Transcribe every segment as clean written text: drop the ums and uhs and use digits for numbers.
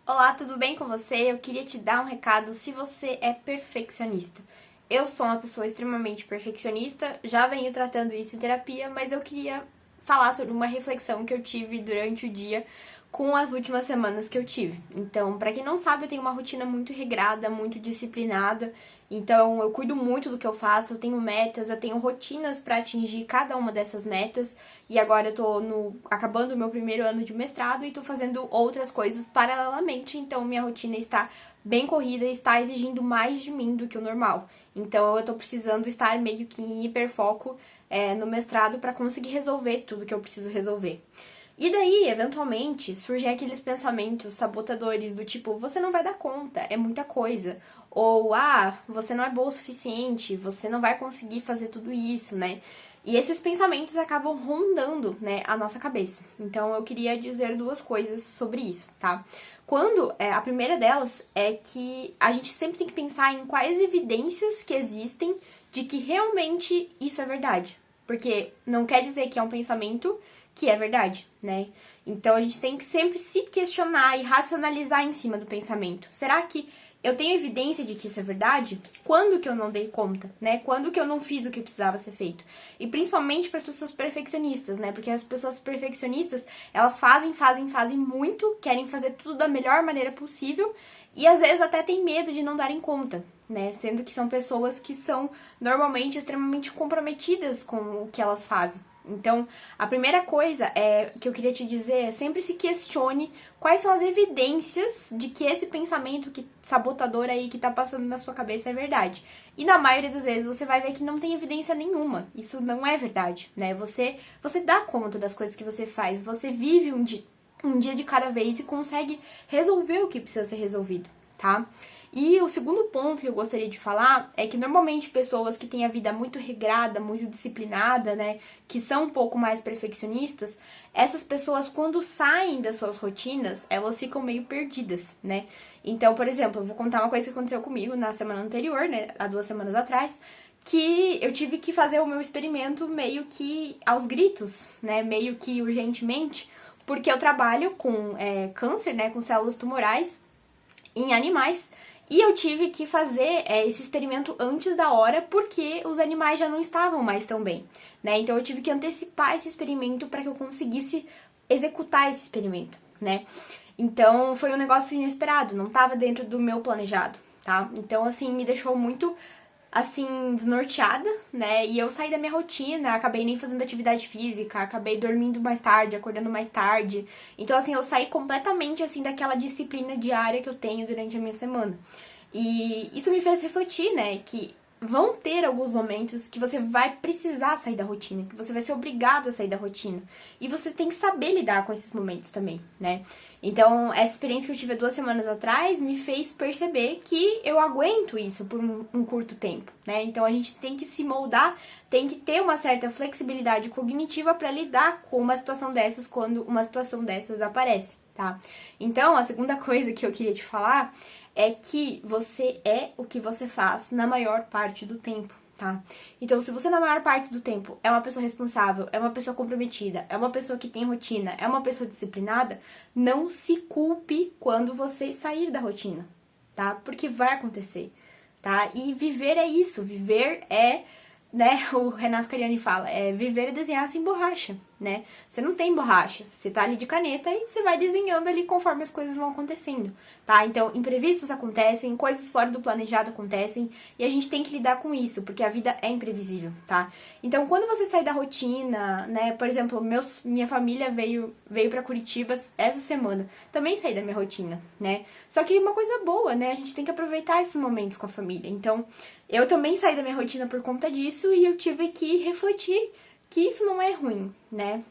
Olá, tudo bem com você? Eu queria te dar um recado se você é perfeccionista. Eu sou uma pessoa extremamente perfeccionista, já venho tratando isso em terapia, mas eu queria falar sobre uma reflexão que eu tive durante o dia com as últimas semanas que eu tive. Então, pra quem não sabe, eu tenho uma rotina muito regrada, muito disciplinada. Então, eu cuido muito do que eu faço, eu tenho metas, eu tenho rotinas pra atingir cada uma dessas metas. E agora eu tô acabando o meu primeiro ano de mestrado e tô fazendo outras coisas paralelamente, então minha rotina está bem corrida e está exigindo mais de mim do que o normal. Então eu tô precisando estar meio que em hiperfoco no mestrado para conseguir resolver tudo que eu preciso resolver. E daí, eventualmente, surgem aqueles pensamentos sabotadores do tipo, você não vai dar conta, é muita coisa. Ou, você não é boa o suficiente, você não vai conseguir fazer tudo isso, né? E esses pensamentos acabam rondando, né, a nossa cabeça. Então eu queria dizer duas coisas sobre isso, tá? A primeira delas é que a gente sempre tem que pensar em quais evidências que existem de que realmente isso é verdade. Porque não quer dizer que é um pensamento que é verdade, né? Então a gente tem que sempre se questionar e racionalizar em cima do pensamento. Será que eu tenho evidência de que isso é verdade? Quando que eu não dei conta, né? Quando que eu não fiz o que precisava ser feito? E principalmente para as pessoas perfeccionistas, né? Porque as pessoas perfeccionistas, elas fazem muito, querem fazer tudo da melhor maneira possível e às vezes até tem medo de não darem conta, né? Sendo que são pessoas que são normalmente extremamente comprometidas com o que elas fazem. Então, a primeira coisa que eu queria te dizer é sempre se questione quais são as evidências de que esse pensamento sabotador aí que tá passando na sua cabeça é verdade. E na maioria das vezes você vai ver que não tem evidência nenhuma. Isso não é verdade, né? Você dá conta das coisas que você faz, você vive um dia de cada vez e consegue resolver o que precisa ser resolvido, tá? E o segundo ponto que eu gostaria de falar é que normalmente pessoas que têm a vida muito regrada, muito disciplinada, né, que são um pouco mais perfeccionistas, essas pessoas quando saem das suas rotinas, elas ficam meio perdidas, né? Então, por exemplo, eu vou contar uma coisa que aconteceu comigo na semana anterior, né, há 2 semanas atrás, que eu tive que fazer o meu experimento meio que aos gritos, né, meio que urgentemente, porque eu trabalho com câncer, né, com células tumorais em animais. E eu tive que fazer esse experimento antes da hora porque os animais já não estavam mais tão bem, né? Então eu tive que antecipar esse experimento para que eu conseguisse executar esse experimento, né? Então foi um negócio inesperado, não estava dentro do meu planejado, tá? Então assim me deixou muito assim, desnorteada, né? E eu saí da minha rotina, acabei nem fazendo atividade física, acabei dormindo mais tarde, acordando mais tarde. Então, assim, eu saí completamente, assim, daquela disciplina diária que eu tenho durante a minha semana. E isso me fez refletir, né, que vão ter alguns momentos que você vai precisar sair da rotina, que você vai ser obrigado a sair da rotina. E você tem que saber lidar com esses momentos também, né? Então, essa experiência que eu tive há 2 semanas atrás me fez perceber que eu aguento isso por um curto tempo, né? Então, a gente tem que se moldar, tem que ter uma certa flexibilidade cognitiva para lidar com uma situação dessas quando uma situação dessas aparece, tá? Então, a segunda coisa que eu queria te falar é que você é o que você faz na maior parte do tempo, tá? Então, se você na maior parte do tempo é uma pessoa responsável, é uma pessoa comprometida, é uma pessoa que tem rotina, é uma pessoa disciplinada, não se culpe quando você sair da rotina, tá? Porque vai acontecer, tá? E viver é isso, viver é, né, o Renato Cariani fala, viver é desenhar sem borracha, né? Você não tem borracha, você tá ali de caneta e você vai desenhando ali conforme as coisas vão acontecendo, tá? Então, imprevistos acontecem, coisas fora do planejado acontecem e a gente tem que lidar com isso, porque a vida é imprevisível, tá? Então, quando você sai da rotina, né, por exemplo, minha família veio pra Curitiba essa semana, também saí da minha rotina, né? Só que uma coisa boa, né? A gente tem que aproveitar esses momentos com a família. Então, eu também saí da minha rotina por conta disso e eu tive que refletir que isso não é ruim, né?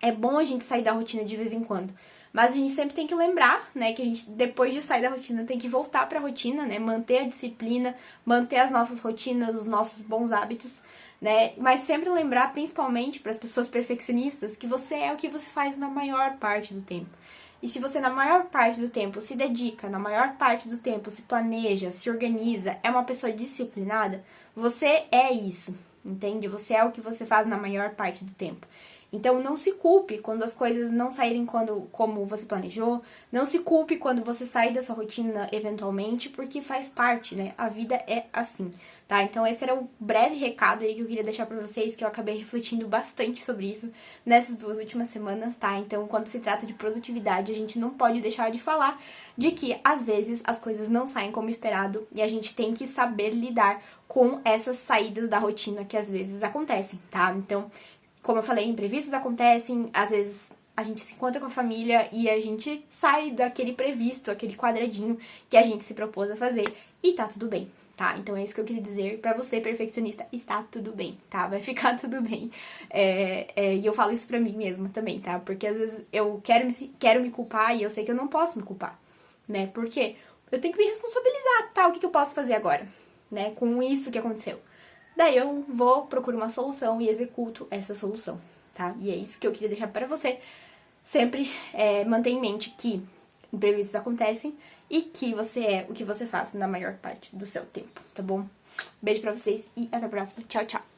É bom a gente sair da rotina de vez em quando. Mas a gente sempre tem que lembrar, né, que a gente, depois de sair da rotina, tem que voltar pra rotina, né? Manter a disciplina, manter as nossas rotinas, os nossos bons hábitos, né? Mas sempre lembrar, principalmente para as pessoas perfeccionistas, que você é o que você faz na maior parte do tempo. E se você na maior parte do tempo se dedica, na maior parte do tempo se planeja, se organiza, é uma pessoa disciplinada, você é isso, entende? Você é o que você faz na maior parte do tempo. Então, não se culpe quando as coisas não saírem como você planejou. Não se culpe quando você sair da sua rotina eventualmente, porque faz parte, né? A vida é assim, tá? Então, esse era o breve recado aí que eu queria deixar pra vocês, que eu acabei refletindo bastante sobre isso nessas 2 últimas semanas, tá? Então, quando se trata de produtividade, a gente não pode deixar de falar de que, às vezes, as coisas não saem como esperado e a gente tem que saber lidar com essas saídas da rotina que às vezes acontecem, tá? Então, como eu falei, imprevistos acontecem, às vezes a gente se encontra com a família e a gente sai daquele previsto, aquele quadradinho que a gente se propôs a fazer e tá tudo bem, tá? Então é isso que eu queria dizer pra você, perfeccionista, está tudo bem, tá? Vai ficar tudo bem. E eu falo isso pra mim mesma também, tá? Porque às vezes eu quero me culpar e eu sei que eu não posso me culpar, né? Porque eu tenho que me responsabilizar, tá? O que eu posso fazer agora, né? Com isso que aconteceu. Daí eu procuro uma solução e executo essa solução, tá? E é isso que eu queria deixar pra você. Sempre mantenha em mente que imprevistos acontecem e que você é o que você faz na maior parte do seu tempo, tá bom? Beijo pra vocês e até a próxima. Tchau, tchau!